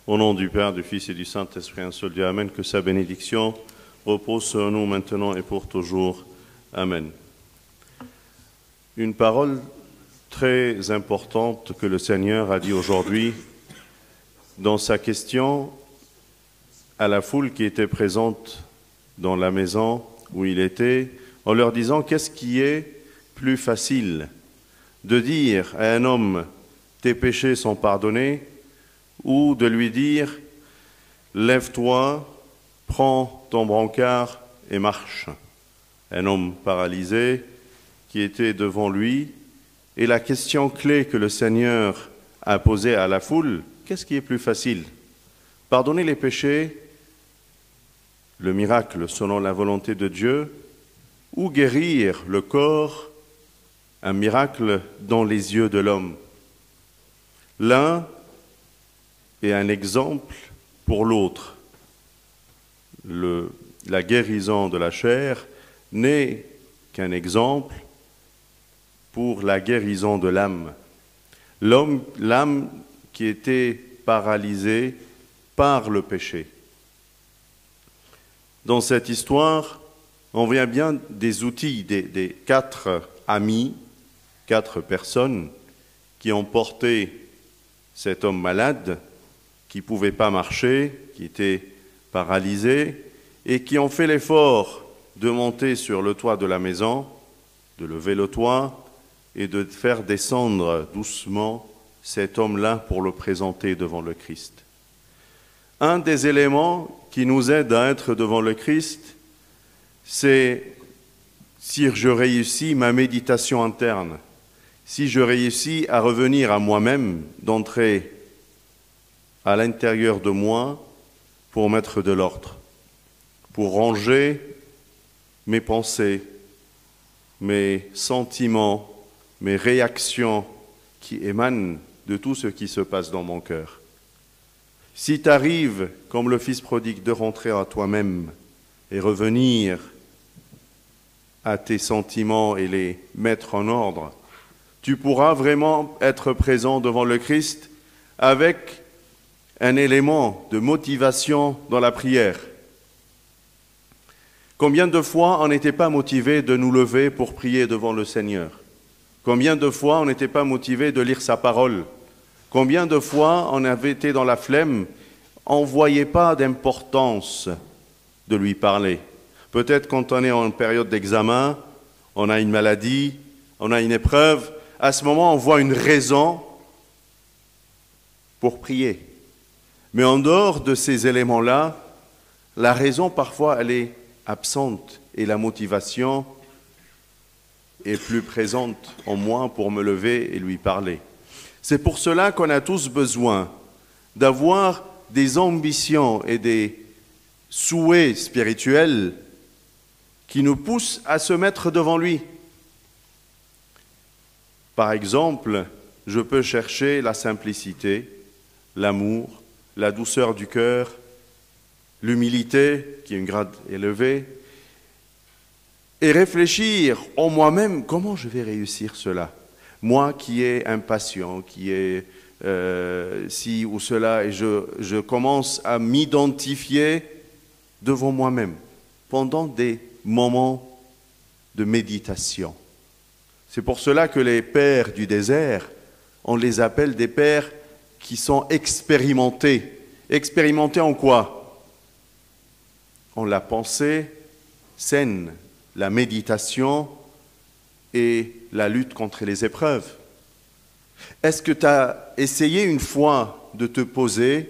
Au nom du Père, du Fils et du Saint-Esprit, un seul Dieu, Amen. Que sa bénédiction repose sur nous maintenant et pour toujours. Amen. Une parole très importante que le Seigneur a dit aujourd'hui dans sa question à la foule qui était présente dans la maison où il était, en leur disant qu'est-ce qui est plus facile de dire à un homme « tes péchés sont pardonnés » ou de lui dire « lève-toi, prends ton brancard et marche ». Un homme paralysé qui était devant lui, et la question clé que le Seigneur a posée à la foule, qu'est-ce qui est plus facile? Pardonner les péchés, le miracle selon la volonté de Dieu, ou guérir le corps, un miracle dans les yeux de l'homme. L'un est un exemple pour l'autre. La guérison de la chair n'est qu'un exemple pour la guérison de l'âme. L'âme qui était paralysée par le péché. Dans cette histoire, on voit bien des outils, des 4 amis, 4 personnes qui ont porté cet homme malade, qui ne pouvait pas marcher, qui était paralysé, et qui ont fait l'effort de monter sur le toit de la maison, de lever le toit, et de faire descendre doucement cet homme-là pour le présenter devant le Christ. Un des éléments qui nous aide à être devant le Christ, c'est si je réussis ma méditation interne, si je réussis à revenir à moi-même, d'entrer à l'intérieur de moi pour mettre de l'ordre, pour ranger mes pensées, mes sentiments, mes réactions qui émanent de tout ce qui se passe dans mon cœur. Si tu arrives, comme le Fils prodigue, de rentrer à toi-même et revenir à tes sentiments et les mettre en ordre, tu pourras vraiment être présent devant le Christ avec un élément de motivation dans la prière. Combien de fois on n'était pas motivé de nous lever pour prier devant le Seigneur? Combien de fois on n'était pas motivé de lire sa parole? Combien de fois on avait été dans la flemme, on ne voyait pas d'importance de lui parler? Peut-être quand on est en période d'examen, on a une maladie, on a une épreuve, à ce moment on voit une raison pour prier. Mais en dehors de ces éléments-là, la raison parfois elle est absente et la motivation est plus présente en moi pour me lever et lui parler. C'est pour cela qu'on a tous besoin d'avoir des ambitions et des souhaits spirituels qui nous poussent à se mettre devant lui. Par exemple, je peux chercher la simplicité, l'amour, la douceur du cœur, l'humilité, qui est une grade élevée, et réfléchir en moi-même, comment je vais réussir cela? Moi qui est impatient, qui est ci ou cela, et je commence à m'identifier devant moi-même pendant des moments de méditation. C'est pour cela que les pères du désert, on les appelle des pères qui sont expérimentés. Expérimentés en quoi? En la pensée saine, la méditation et la lutte contre les épreuves. Est-ce que tu as essayé une fois de te poser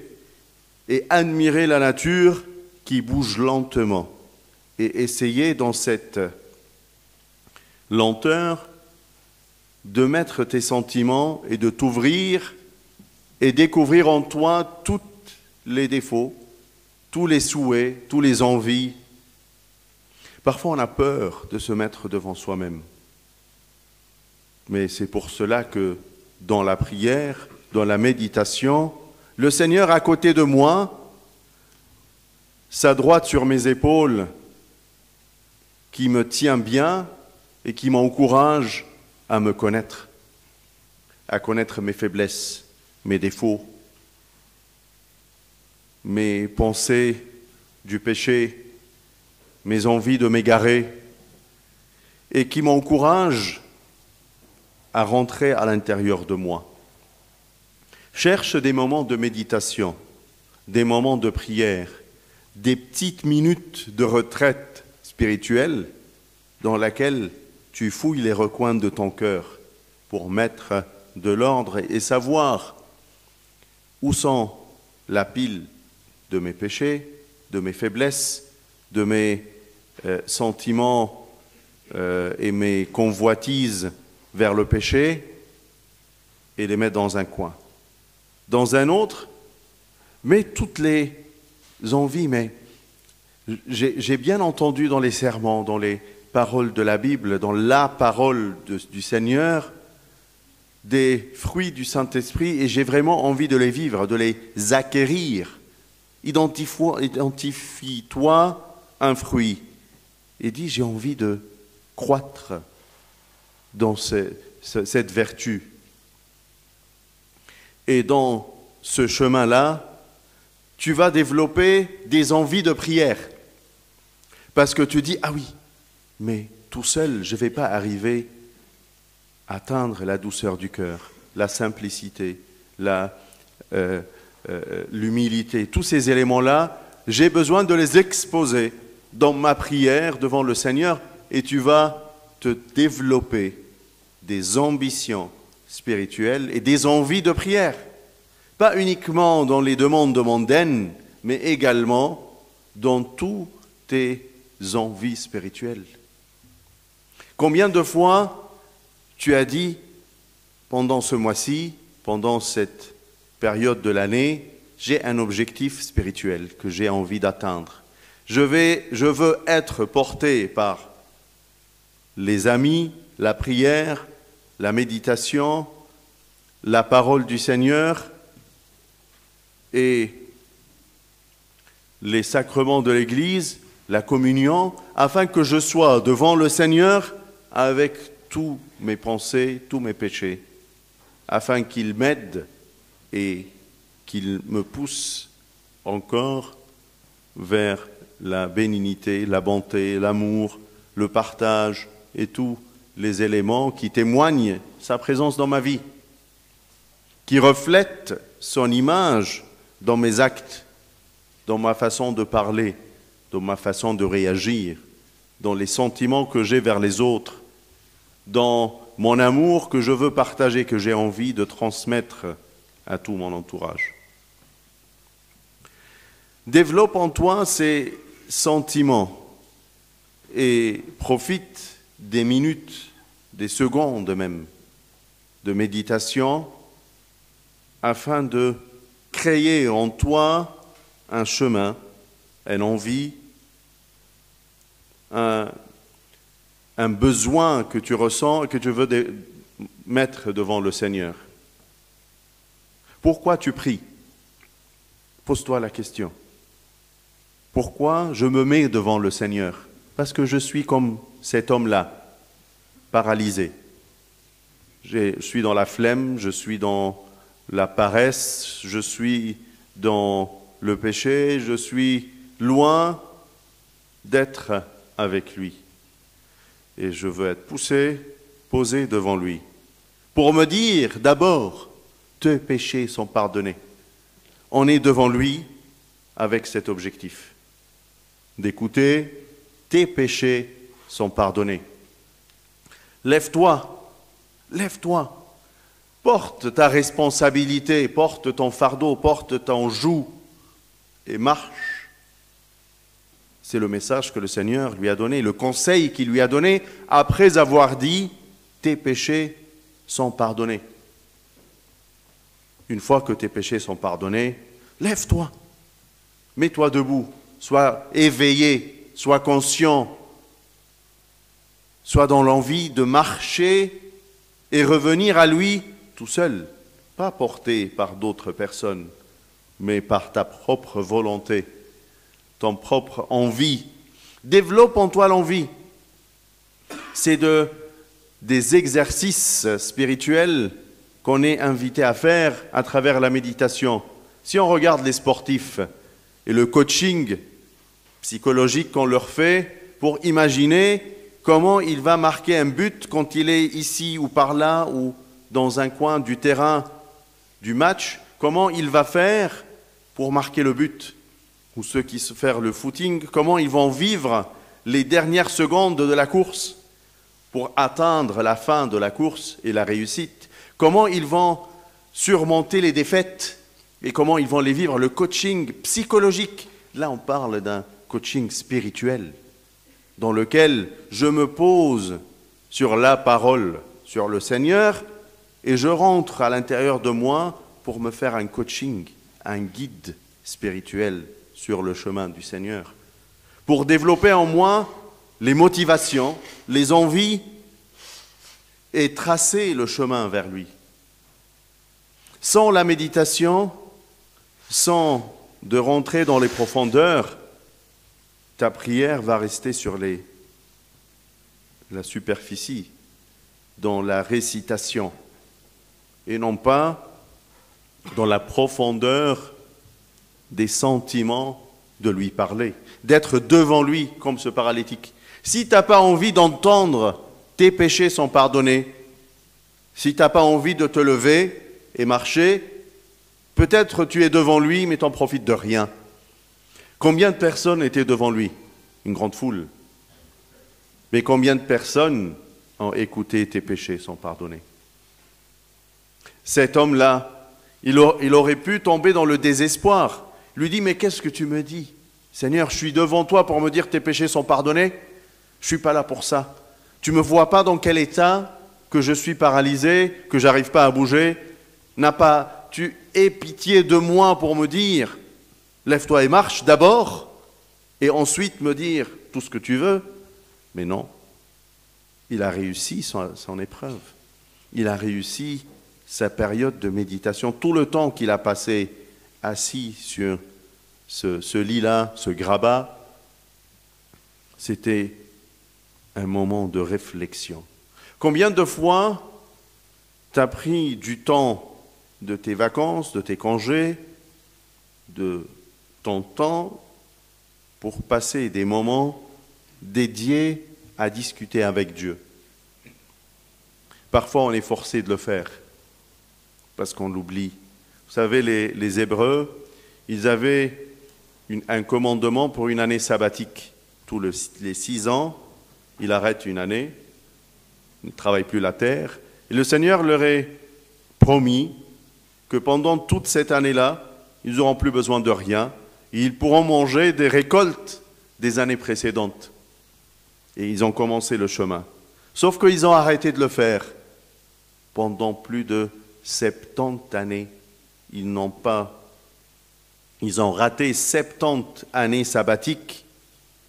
et admirer la nature qui bouge lentement et essayer dans cette lenteur de mettre tes sentiments et de t'ouvrir et découvrir en toi tous les défauts, tous les souhaits, tous les envies. Parfois on a peur de se mettre devant soi-même. Mais c'est pour cela que dans la prière, dans la méditation, le Seigneur à côté de moi, sa droite sur mes épaules, qui me tient bien et qui m'encourage à me connaître, à connaître mes faiblesses, mes défauts. mes pensées du péché, mes envies de m'égarer, et qui m'encourage à rentrer à l'intérieur de moi. Cherche des moments de méditation, des moments de prière, des petites minutes de retraite spirituelle dans laquelle tu fouilles les recoins de ton cœur pour mettre de l'ordre et savoir où sont la pile de mes péchés, de mes faiblesses, de mes sentiments et mes convoitises vers le péché, et les mettre dans un coin. Dans un autre, mets toutes les envies, mais j'ai bien entendu dans les sermons, dans les paroles de la Bible, dans la parole du Seigneur, des fruits du Saint-Esprit, et j'ai vraiment envie de les vivre, de les acquérir. Identifie-toi un fruit et dis, j'ai envie de croître dans cette vertu. Et dans ce chemin-là, tu vas développer des envies de prière. Parce que tu dis, ah oui, mais tout seul, je ne vais pas arriver à atteindre la douceur du cœur, la simplicité, l'humilité. Tous ces éléments-là, j'ai besoin de les exposer dans ma prière devant le Seigneur, et tu vas te développer des ambitions spirituelles et des envies de prière. Pas uniquement dans les demandes mondaines, mais également dans toutes tes envies spirituelles. Combien de fois tu as dit, pendant ce mois-ci, pendant cette période de l'année, j'ai un objectif spirituel que j'ai envie d'atteindre. Je veux être porté par les amis, la prière, la méditation, la parole du Seigneur et les sacrements de l'Église, la communion, afin que je sois devant le Seigneur avec tous mes pensées, tous mes péchés, afin qu'il m'aide et qu'il me pousse encore vers la bénignité, la bonté, l'amour, le partage et tous les éléments qui témoignent sa présence dans ma vie, qui reflètent son image dans mes actes, dans ma façon de parler, dans ma façon de réagir, dans les sentiments que j'ai vers les autres, dans mon amour que je veux partager, que j'ai envie de transmettre à tout mon entourage. Développe en toi ces sentiments et profite des minutes, des secondes même, de méditation afin de créer en toi un chemin, une envie, un besoin que tu ressens et que tu veux mettre devant le Seigneur. Pourquoi tu pries? Pose-toi la question. Pourquoi je me mets devant le Seigneur? Parce que je suis comme cet homme-là, paralysé. Je suis dans la flemme, je suis dans la paresse, je suis dans le péché, je suis loin d'être avec lui. Et je veux être poussé, posé devant lui, pour me dire d'abord, tes péchés sont pardonnés. On est devant lui avec cet objectif, d'écouter, tes péchés sont pardonnés. Lève-toi, lève-toi, porte ta responsabilité, porte ton fardeau, porte ton joug et marche. C'est le message que le Seigneur lui a donné, le conseil qu'il lui a donné après avoir dit « tes péchés sont pardonnés ». Une fois que tes péchés sont pardonnés, lève-toi, mets-toi debout, sois éveillé, sois conscient, sois dans l'envie de marcher et revenir à lui tout seul, pas porté par d'autres personnes, mais par ta propre volonté, ton propre envie. Développe en toi l'envie. C'est des exercices spirituels qu'on est invité à faire à travers la méditation. Si on regarde les sportifs, et le coaching psychologique qu'on leur fait pour imaginer comment il va marquer un but quand il est ici ou par là ou dans un coin du terrain du match, comment il va faire pour marquer le but. Ou ceux qui se font le footing, comment ils vont vivre les dernières secondes de la course pour atteindre la fin de la course et la réussite. Comment ils vont surmonter les défaites et comment ils vont les vivre. Le coaching psychologique, là on parle d'un coaching spirituel dans lequel je me pose sur la parole, sur le Seigneur et je rentre à l'intérieur de moi pour me faire un coaching, un guide spirituel sur le chemin du Seigneur, pour développer en moi les motivations, les envies et tracer le chemin vers lui. Sans la méditation, sans de rentrer dans les profondeurs, ta prière va rester sur la superficie, dans la récitation, et non pas dans la profondeur des sentiments de lui parler, d'être devant lui comme ce paralytique. Si tu n'as pas envie d'entendre tes péchés sont pardonnés, si tu n'as pas envie de te lever et marcher, peut-être tu es devant lui mais tu n'en profites de rien. Combien de personnes étaient devant lui? Une grande foule. Mais combien de personnes ont écouté tes péchés sont pardonnés? Cet homme-là, il aurait pu tomber dans le désespoir. Il lui dit, mais qu'est-ce que tu me dis? Seigneur, je suis devant toi pour me dire que tes péchés sont pardonnés. Je ne suis pas là pour ça. Tu ne me vois pas dans quel état que je suis paralysé, que je n'arrive pas à bouger. Tu aies pitié de moi pour me dire, lève-toi et marche d'abord, et ensuite me dire tout ce que tu veux. Mais non, il a réussi son épreuve. Il a réussi sa période de méditation. Tout le temps qu'il a passé assis sur ce lit-là, ce grabat, c'était un moment de réflexion. Combien de fois tu as pris du temps de tes vacances, de tes congés, de ton temps pour passer des moments dédiés à discuter avec Dieu? Parfois, on est forcé de le faire parce qu'on l'oublie. Vous savez, les Hébreux, ils avaient un commandement pour une année sabbatique. Tous les 6 ans, ils arrêtent une année, ils ne travaillent plus la terre. Et le Seigneur leur a promis que pendant toute cette année-là, ils n'auront plus besoin de rien. Et ils pourront manger des récoltes des années précédentes. Et ils ont commencé le chemin. Sauf qu'ils ont arrêté de le faire. Pendant plus de 70 années, ils ont raté 70 années sabbatiques.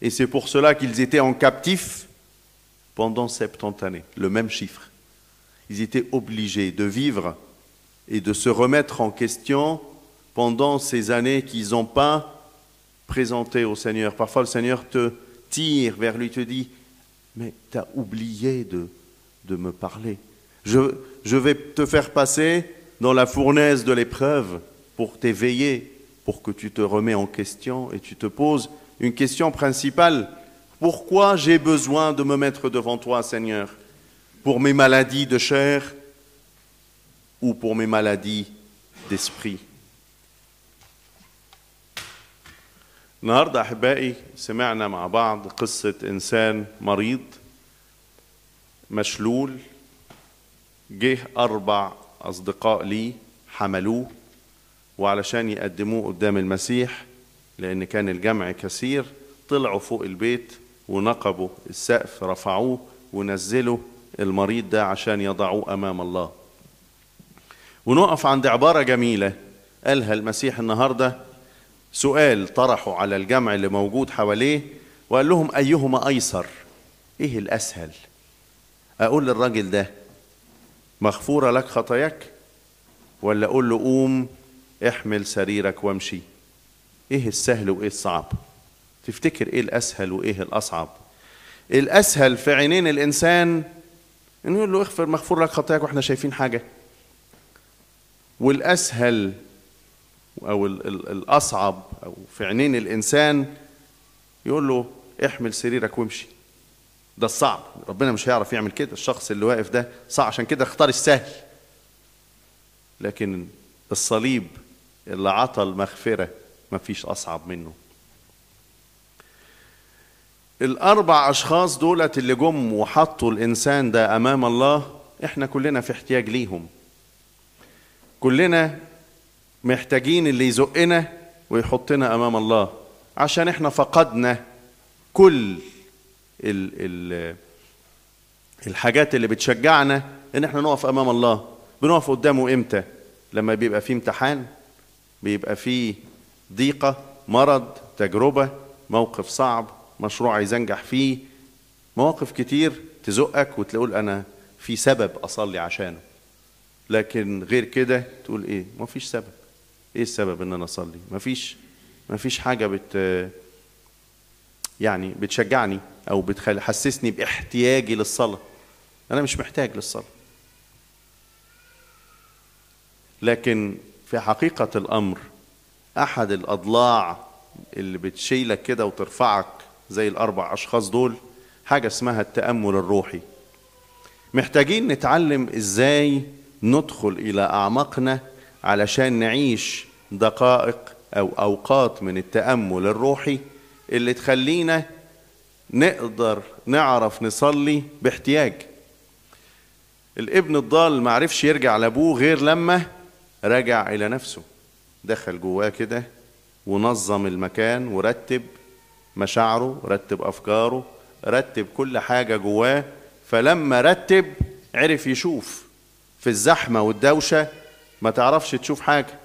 Et c'est pour cela qu'ils étaient en captif pendant 70 années. Le même chiffre. Ils étaient obligés de vivre et de se remettre en question pendant ces années qu'ils n'ont pas présentées au Seigneur. Parfois, le Seigneur te tire vers lui, te dit, mais tu as oublié de me parler. Je vais te faire passer dans la fournaise de l'épreuve pour t'éveiller, pour que tu te remets en question et tu te poses une question principale. Pourquoi j'ai besoin de me mettre devant toi, Seigneur? Pour mes maladies de chair ou pour mes maladies d'esprit? النهارده أحبائي سمعنا مع بعض قصة إنسان مريض مشلول جه 4 أصدقاء لي حملوه وعلشان يقدموه قدام المسيح لأن كان الجمع كثير طلعوا فوق البيت ونقبوا السقف رفعوه ونزلوا المريض ده عشان يضعوه أمام الله. ونقف عند عبارة جميلة قالها المسيح النهارده، سؤال طرحوا على الجمع اللي موجود حواليه وقال لهم أيهما أيسر؟ إيه الأسهل؟ أقول للراجل ده مغفورة لك خطاياك ولا أقول له قوم احمل سريرك وامشي؟ إيه السهل وإيه الصعب؟ تفتكر إيه الأسهل وإيه الأصعب؟ الأسهل في عينين الإنسان إنه يقول له اغفر مغفور لك خطاياك وإحنا شايفين حاجة. والأسهل أو الأصعب أو في عينين الإنسان يقول له احمل سريرك وامشي. ده الصعب، ربنا مش هيعرف يعمل كده، الشخص اللي واقف ده صعب، عشان كده اختار السهل. لكن الصليب اللي عطى المغفرة مفيش أصعب منه. الأربع أشخاص دولت اللي جم وحطوا الإنسان ده أمام الله، إحنا كلنا في احتياج ليهم. كلنا محتاجين اللي يزقنا ويحطنا أمام الله، عشان إحنا فقدنا كل الحاجات اللي بتشجعنا إن إحنا نقف أمام الله. بنقف قدامه إمتى؟ لما بيبقى فيه امتحان، بيبقى فيه ضيقة، مرض، تجربة، موقف صعب، مشروع عايز انجح فيه، مواقف كتير تزقك وتقول انا في سبب اصلي عشانه. لكن غير كده تقول ايه؟ ما فيش سبب. ايه السبب ان انا اصلي؟ ما فيش حاجة يعني بتشجعني او بتحسسني باحتياجي للصلاة. انا مش محتاج للصلاة. لكن في حقيقة الامر احد الاضلاع اللي بتشيلك كده وترفعك زي الأربع أشخاص دول حاجة اسمها التأمل الروحي. محتاجين نتعلم إزاي ندخل إلى أعماقنا علشان نعيش دقائق أو أوقات من التأمل الروحي اللي تخلينا نقدر نعرف نصلي باحتياج. الابن الضال معرفش يرجع لأبوه غير لما رجع إلى نفسه، دخل جواه كده ونظم المكان ورتب مشاعره، رتب أفكاره، رتب كل حاجة جواه. فلما رتب عرف يشوف. في الزحمة والدوشة ما تعرفش تشوف حاجة.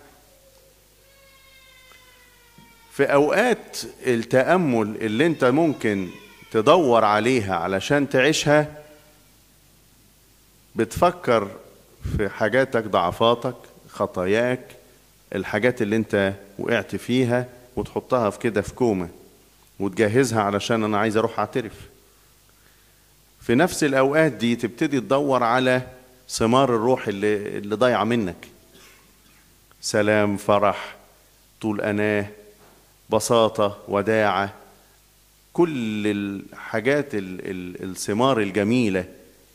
في أوقات التأمل اللي انت ممكن تدور عليها علشان تعيشها، بتفكر في حاجاتك، ضعفاتك، خطاياك، الحاجات اللي انت وقعت فيها، وتحطها في كده في كومة وتجهزها علشان انا عايز اروح اعترف. في نفس الاوقات دي تبتدي تدور على ثمار الروح اللي ضايعه منك. سلام، فرح، طول اناه، بساطه، وداعه، كل الحاجات الثمار الجميله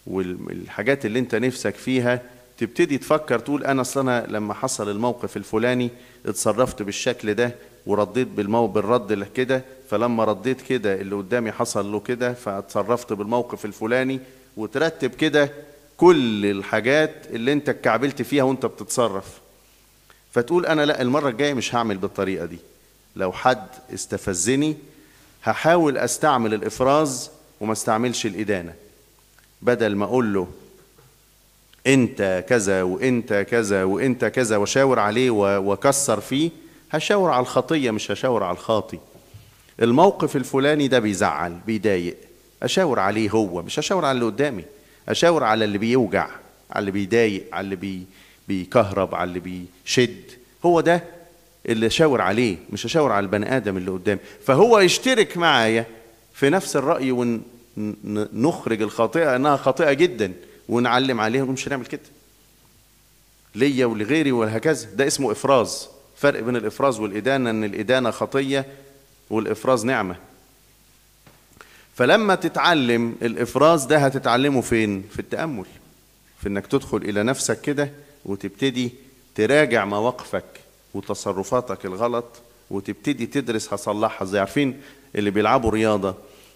والحاجات اللي انت نفسك فيها. تبتدي تفكر تقول انا اصل انا لما حصل الموقف الفلاني اتصرفت بالشكل ده ورديت بالرد كده، فلما رديت كده اللي قدامي حصل له كده، فاتصرفت بالموقف الفلاني. وترتب كده كل الحاجات اللي انت اتكعبلت فيها وانت بتتصرف. فتقول انا لا، المرة الجاية مش هعمل بالطريقة دي. لو حد استفزني هحاول استعمل الافراز وما استعملش الادانة. بدل ما اقول له انت كذا وانت كذا وانت كذا وشاور عليه وكسر فيه، هشاور على الخطية مش هشاور على الخاطي. الموقف الفلاني ده بيزعل بيضايق، اشاور عليه هو، مش هشاور على اللي قدامي. اشاور على اللي بيوجع، على اللي بيضايق، على اللي بيكهرب، على اللي بيشد. هو ده اللي اشاور عليه، مش هشاور على البني ادم اللي قدامي. فهو يشترك معايا في نفس الرأي ونخرج الخاطئة انها خاطئة جدا ونعلم عليها ومش هنعمل كده ليا ولغيري وهكذا. ده اسمه افراز. فرق بين الافراز والادانة ان الادانة خطية والافراز نعمة. فلما تتعلم الافراز ده هتتعلمه فين؟ في التأمل، في انك تدخل الى نفسك كده وتبتدي تراجع مواقفك وتصرفاتك الغلط وتبتدي تدرس هصلحها ازاي. عارفين اللي بيلعبوا رياضة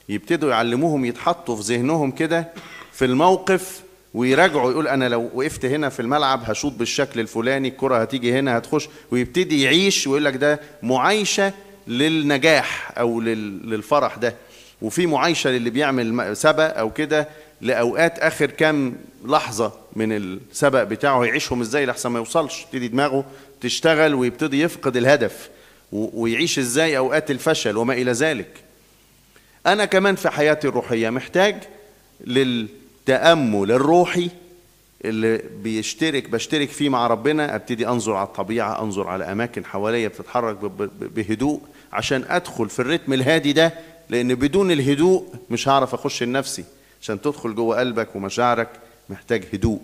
يبتدوا يعلموهم يتحطوا في ذهنهم كده في الموقف ويراجعوا، يقول انا لو وقفت هنا في الملعب هشوط بالشكل الفلاني، الكرة هتيجي هنا هتخش، ويبتدي يعيش ويقول لك ده معايشة للنجاح او للفرح ده. وفي معايشة للي بيعمل سبق او كده لاوقات اخر كام لحظة من السبق بتاعه هيعيشهم ازاي لحسن ما يوصلش. تبتدي دماغه تشتغل ويبتدي يفقد الهدف ويعيش ازاي اوقات الفشل وما الى ذلك. انا كمان في حياتي الروحية محتاج للتأمل الروحي اللي بشترك فيه مع ربنا. ابتدي انظر على الطبيعة، انظر على اماكن حواليا بتتحرك بهدوء عشان ادخل في الرتم الهادي ده، لان بدون الهدوء مش هعرف اخش لنفسي. عشان تدخل جوه قلبك ومشاعرك محتاج هدوء.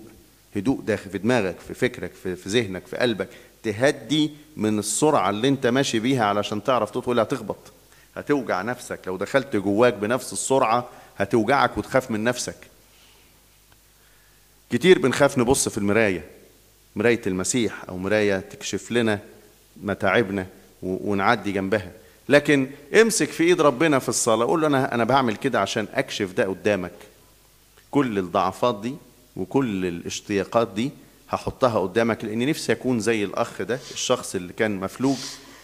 هدوء داخل في دماغك، في فكرك، في ذهنك، في قلبك، تهدي من السرعة اللي انت ماشي بيها علشان تعرف تطول. هتخبط، هتوجع نفسك لو دخلت جواك بنفس السرعة، هتوجعك وتخاف من نفسك. كتير بنخاف نبص في المراية، مراية المسيح أو مراية تكشف لنا متاعبنا ونعدي جنبها. لكن امسك في ايد ربنا في الصلاة، قول له أنا بعمل كده عشان أكشف ده قدامك. كل الضعفات دي وكل الاشتياقات دي هحطها قدامك، لأني نفسي أكون زي الأخ ده، الشخص اللي كان مفلوج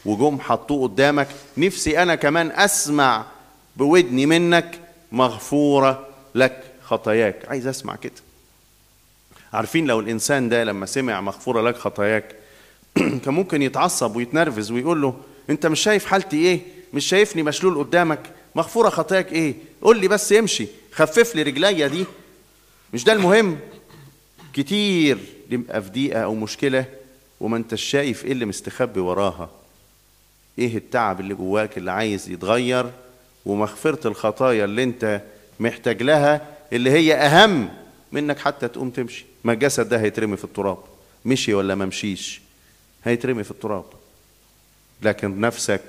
وجم حطوه قدامك. نفسي أنا كمان أسمع بودني منك مغفورة لك خطاياك. عايز أسمع كده. عارفين لو الإنسان ده لما سمع مغفورة لك خطاياك كان ممكن يتعصب ويتنرفز ويقول له أنت مش شايف حالتي إيه؟ مش شايفني مشلول قدامك؟ مغفورة خطاياك إيه؟ قول لي بس امشي، خفف لي رجليا دي، مش ده المهم؟ كتير يبقى في ضيقة أو مشكلة وما انتش شايف إيه اللي مستخبي وراها، إيه التعب اللي جواك اللي عايز يتغير، ومغفرة الخطايا اللي انت محتاج لها اللي هي أهم منك حتى تقوم تمشي. ما الجسد ده هيترمي في التراب، مشي ولا ما مشيش هيترمي في التراب، لكن نفسك،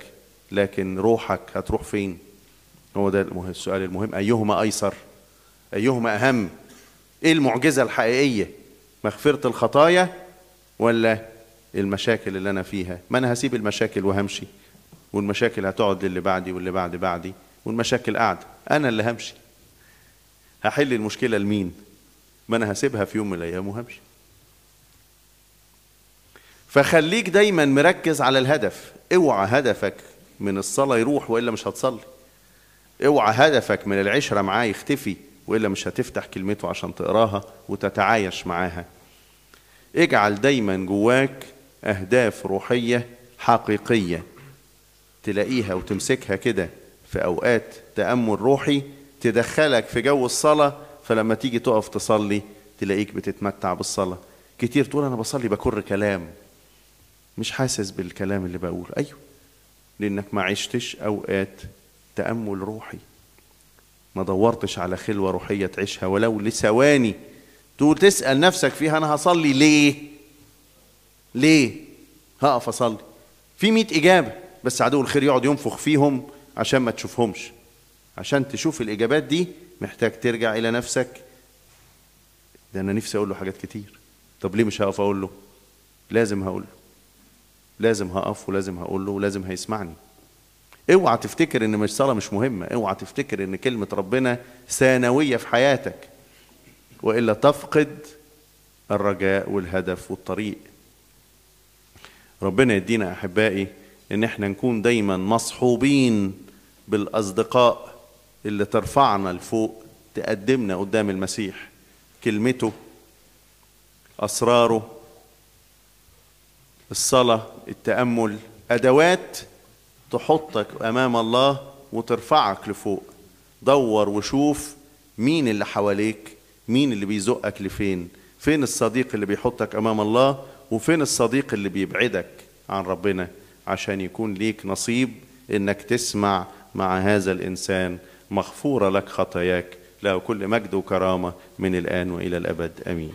لكن روحك هتروح فين؟ هو ده السؤال المهم. أيهما أيسر؟ أيهما أهم؟ إيه المعجزة الحقيقية؟ مغفرة الخطايا ولا المشاكل اللي أنا فيها؟ ما أنا هسيب المشاكل وهمشي، والمشاكل هتقعد للي بعدي واللي بعدي، والمشاكل قاعدة، أنا اللي همشي. هحل المشكلة لمين؟ ما أنا هسيبها في يوم من الأيام وهمشي. فخليك دايما مركز على الهدف. اوعى هدفك من الصلاة يروح وإلا مش هتصلي. اوعى هدفك من العشرة معاه يختفي وإلا مش هتفتح كلمته عشان تقراها وتتعايش معاها. اجعل دايما جواك أهداف روحية حقيقية تلاقيها وتمسكها كده في أوقات تأمل روحي تدخلك في جو الصلاة، فلما تيجي تقف تصلي تلاقيك بتتمتع بالصلاة. كتير تقول أنا بصلي بكر كلام، مش حاسس بالكلام اللي بقول. أيوه، لأنك ما عشتش أوقات تأمل روحي، ما دورتش على خلوة روحية تعيشها ولو لثواني، تقول تسأل نفسك فيها أنا هصلي ليه هقف أصلي؟ في 100 إجابة، بس عدو الخير يقعد ينفخ فيهم عشان ما تشوفهمش. عشان تشوف الإجابات دي محتاج ترجع إلى نفسك. ده أنا نفسي أقول له حاجات كتير، طب ليه مش هقف أقول له؟ لازم هقول له، لازم هقف ولازم هقول له ولازم هيسمعني. اوعى تفتكر ان مش صلاة مش مهمة، اوعى تفتكر ان كلمة ربنا ثانوية في حياتك، وإلا تفقد الرجاء والهدف والطريق. ربنا يدينا أحبائي ان احنا نكون دايما مصحوبين بالأصدقاء اللي ترفعنا لفوق، تقدمنا قدام المسيح. كلمته، أسراره، الصلاة، التأمل، أدوات تحطك أمام الله وترفعك لفوق. دور وشوف مين اللي حواليك، مين اللي بيزقك لفين، فين الصديق اللي بيحطك أمام الله، وفين الصديق اللي بيبعدك عن ربنا، عشان يكون ليك نصيب إنك تسمع مع هذا الإنسان مغفورة لك خطاياك. له كل مجد وكرامة من الآن وإلى الأبد، آمين.